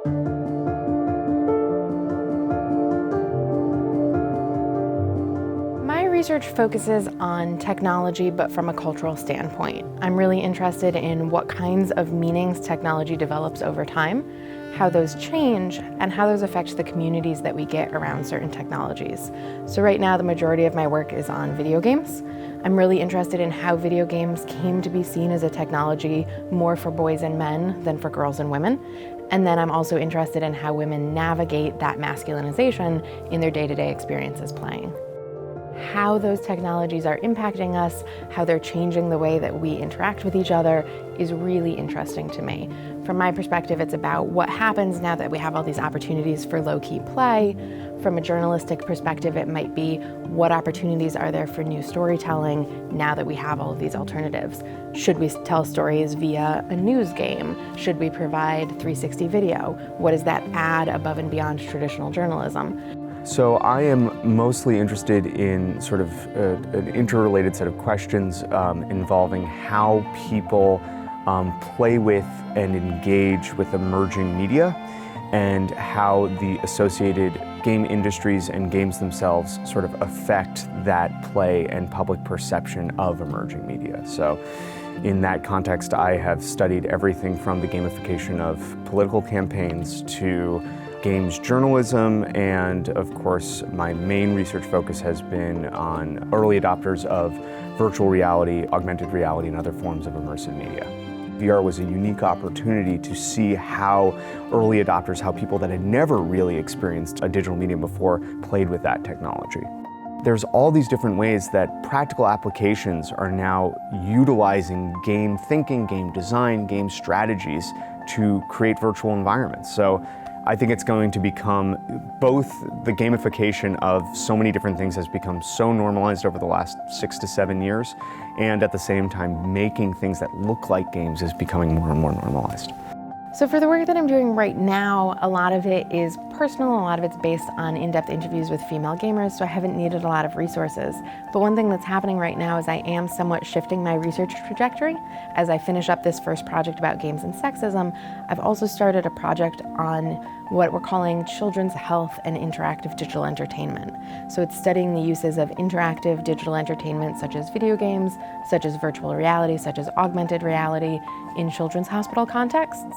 My research focuses on technology, but from a cultural standpoint. I'm really interested in what kinds of meanings technology develops over time, how those change, and how those affect the communities that we get around certain technologies. So right now, the majority of my work is on video games. I'm really interested in how video games came to be seen as a technology more for boys and men than for girls and women. And then I'm also interested in how women navigate that masculinization in their day-to-day experiences playing. How those technologies are impacting us, how they're changing the way that we interact with each other is really interesting to me. From my perspective, it's about what happens now that we have all these opportunities for low-key play. From a journalistic perspective, it might be what opportunities are there for new storytelling now that we have all of these alternatives. Should we tell stories via a news game? Should we provide 360 video? What does that add above and beyond traditional journalism? So I am mostly interested in sort of an interrelated set of questions involving how people play with and engage with emerging media, and how the associated game industries and games themselves sort of affect that play and public perception of emerging media. So in that context, I have studied everything from the gamification of political campaigns to games journalism, and of course my main research focus has been on early adopters of virtual reality, augmented reality, and other forms of immersive media. VR was a unique opportunity to see how early adopters, how people that had never really experienced a digital medium before, played with that technology. There's all these different ways that practical applications are now utilizing game thinking, game design, game strategies to create virtual environments. So I think it's going to become both the gamification of so many different things has become so normalized over the last 6 to 7 years, and at the same time making things that look like games is becoming more and more normalized. So for the work that I'm doing right now, a lot of it is personal, a lot of it's based on in-depth interviews with female gamers, so I haven't needed a lot of resources. But one thing that's happening right now is I am somewhat shifting my research trajectory. As I finish up this first project about games and sexism, I've also started a project on what we're calling children's health and interactive digital entertainment. So it's studying the uses of interactive digital entertainment such as video games, such as virtual reality, such as augmented reality in children's hospital contexts.